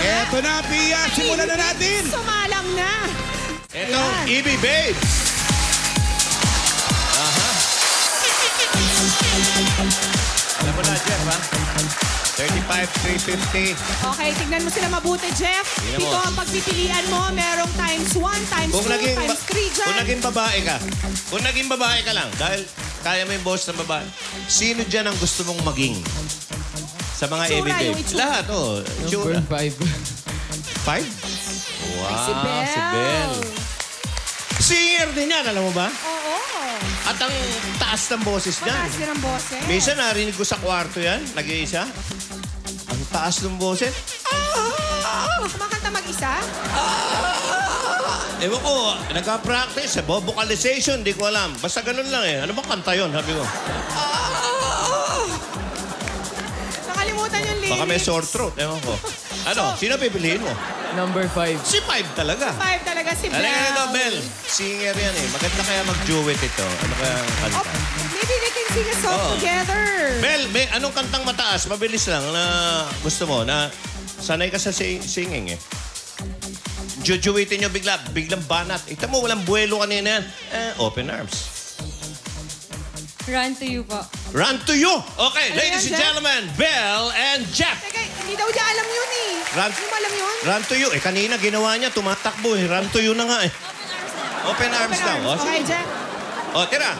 Ito na, Pia. Simulan na natin. Sumalang na. Ito, EB Babe. Aha. Alam mo na, Jeff, ha? 35,350. Okay, tignan mo sila mabuti, Jeff. Tignan mo. Dito ang pagpipilian mo, merong times 1, times 2, times 3 dyan. Kung naging babae ka lang, dahil kaya mo yung boss ng babae, sino dyan ang gusto mong maging? Sa mga EB Itsura, Babe. yung itsura. Lahat, oh. Number 5. 5? Wow, Si Belle. si Belle. Singer din yan, alam mo ba? Oo. At ang taas ng boses niyan. Mataas din ang boses. Minsan narinig ko sa kwarto yan, nag-iisa. Ang taas ng boses. Kumakanta mag-isa? Ewan ko, nagka-practice, vocalization, di ko alam. Basta ganun lang eh. Ano bang kanta yun, sabi ko? Nakalimutan yung lyrics. Baka may sore throat, ewan ko. Ano, sino pipiliin mo? Number 5. Si 5 talaga. 5 talaga si Belle. Alam nga Belle, singer yan eh. Maganda kaya mag-duet ito. Ano kaya ang kanta? Oh, maybe they can sing a song Oo. together. Belle, anong kantang mataas? Mabilis lang na gusto mo na sanay ka sa singing eh. Jujuitin nyo biglang banat. Ito mo, walang buwelo kanina yan. Open arms. Run to you po. Run to you! Okay, Ano ladies yan, and Jeff? gentlemen, Belle and Jeff. Teka, hindi daw niya alam yun eh. Run- Hindi mo alam yun? Run to you. Kanina ginawa niya, tumatakbo eh. Run to you na nga eh. Open arms Open daw. arms. Okay, sige. Jeff. Tira.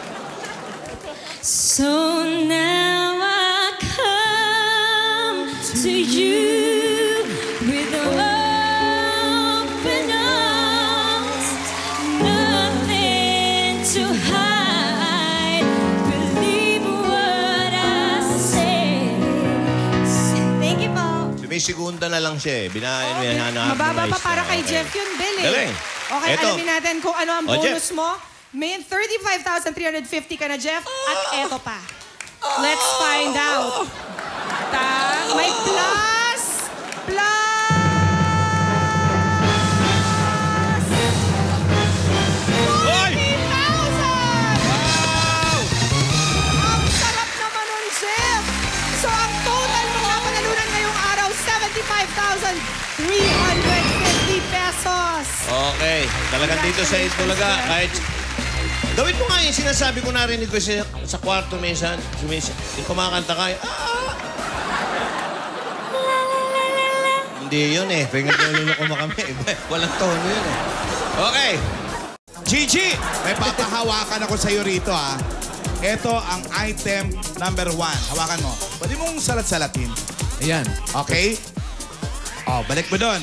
So now I come to you with open arms, nothing to hide. Believe what I say. Thank you po. Sumisigunda na lang siya eh. Binayan mo yan. Mababa pa para kay Jeff yun, Bill eh. Galing. Okay, Eto. alamin natin kung ano ang O, bonus Jeff. mo. May 35,350 ka na, Jeff. At eto pa. Let's find out. May plus! Hoy! 40,000! Wow! Ang sarap naman nun, Jeff! So, ang total mo na panalunan ngayong araw, 75,350 pesos. Okay. Talagang dito sa Itbulaga, kahit... Gawin mo nga yung sinasabi ko, narinig ko sa kwarto minsan. Yung kumakanta ka, Hindi yun eh. Pinagulolo ko kami. Walang tono yun eh. Okay. Gigi, may papahawakan ako sa'yo rito, ha. Ito ang item number 1. Hawakan mo. Pwede mong salat-salatin. Ayan. Okay? Balik mo doon.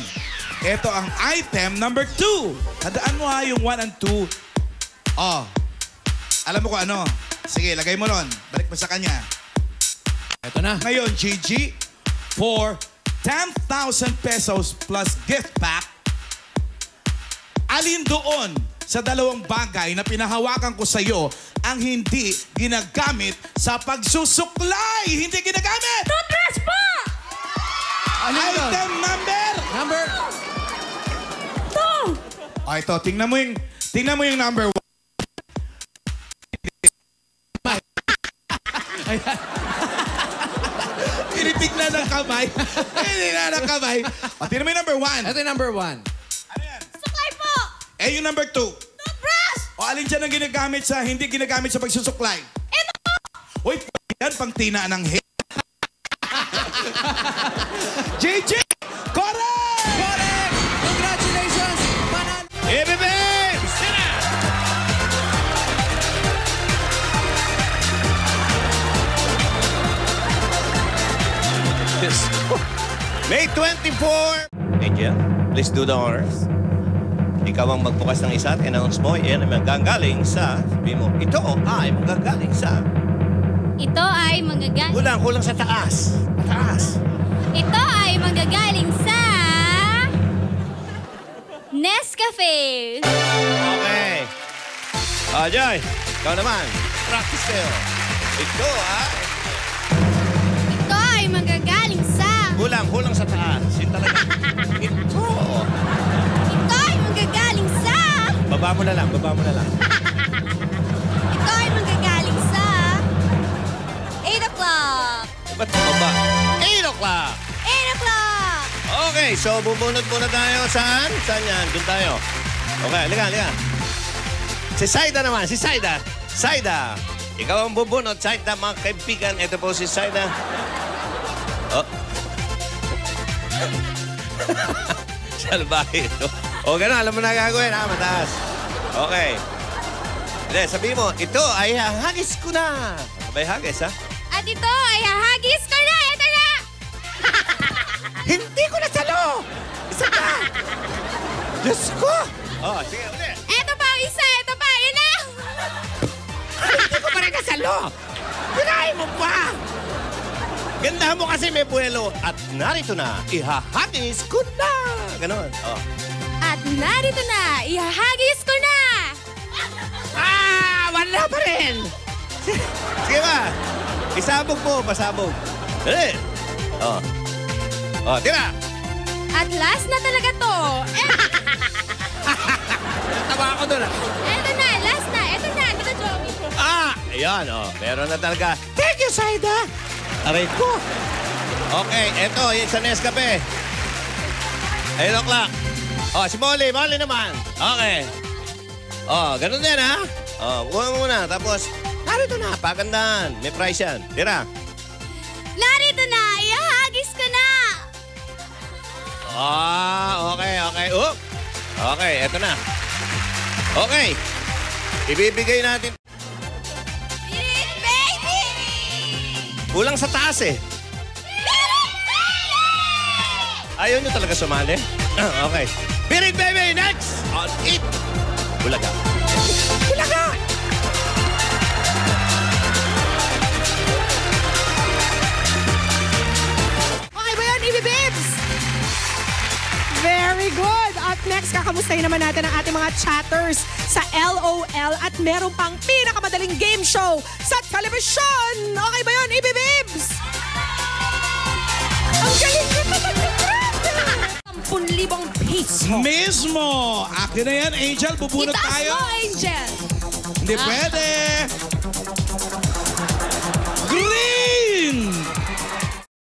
Ito ang item number 2. Tandaan mo ha, yung 1 and 2. Alam mo kung ano. Sige, lagay mo ron. Balik mo sa kanya. Ito na. Ngayon, Gigi, for 10,000 pesos plus gift pack, alin doon sa dalawang bagay na pinahawakan ko sa'yo ang hindi ginagamit sa pagsusuklay? Hindi ginagamit! Toothbrush po! Ano yun? Item number! Number... Ito, tingnan mo yung number 1. Tinitig na ng kamay. Tinitig na ng kamay. Tingnan mo yung number 1. Ito yung number 1. Ano yan? Suklay po! Yung number 2. Toothbrush! Alin dyan ang ginagamit sa, hindi ginagamit sa pagsusuklay? Ito po! Uy, yan, pang tina ng hair. JJ! Correct! Correct! Congratulations! Manalo! Babe! Sina! May 24. Angel, please do the honors. Ikaw ang magbukas ng isa at announce mo, yan ay manggagaling sa, sabi mo, ito ay manggagaling sa, Ito ay manggagaling. kulang sa taas. Taas. Ito ay manggagaling sa Nescafe. Okay. Joy, ikaw naman. Practice kayo. Ito ay Ito ay manggagaling sa kulang sa taas. Yun talaga. Ito. Ito ay manggagaling sa Baba mo na lang. Ito ay manggagaling sa 8 o'clock. Ba't baba? 8 o'clock. 8 o'clock. Okay, so bubunot muna tayo. Saan? Saan yan? Doon tayo. Okay, halika. Si Saida naman, Saida, ikaw ang bubunot. Saida, mga kaibigan. Ito po si Saida. Oh. Salbahe ito. O, gano'n. Alam mo na gagawin, ha? Mataas. Okay. Hindi, sabihin mo, ito ay hagis ko na. Sabay hagis, ha? At ito ay hahagis ko na. Ito na. Hindi ko nasalo! Isa pa! Diyos ko! Oh, sige, ulit. Ito pa, isa. Ito pa. Yun na. Hindi ko pa rin nasalo! Pinahin mo pa! Ganda mo kasi may buwelo. At narito na, ihahagis ko na! Ganon. Oh. At narito na. Ihahagis ko na. Wala pa rin! Sige ba? Isabog mo, pasabog. Dali! Oh. Oh, tira! At last na talaga to. Tawa ako doon, Ito na. Last na. Ito na. Ito na, Joey. Ayan, oh. Meron na talaga. Thank you, Saida! Aray ko. Okay, eto, yung sa Nescafe. 8 o'clock. Oh, si Molly naman. Okay. Oh, ganun din, ha? Oh, kuha muna. Tapos, narito na, pagandahan. May price yan. Tira. Narito na. Ihahagis ko na. Okay. Okay, eto na. Okay. Ibibigay natin. Birit, baby! Kulang sa taas, eh. Birit, baby! Ayaw nyo talaga sumali? Okay. Birit Baby, next on Eat Bulaga. Bulaga! Okay ba yan, Ibi Babes? Very good. Up next, kakamustahin naman natin ang ating mga chatters sa LOL at meron pang pinakamadaling game show sa telebisyon. Okay ba yun, Ibi Babes? Ang galing nito mag-grabe! 10,000 piso. Mismo! Akin na yan, Angel. Bubunot Itaas tayo. mo, Angel. Hindi pwede.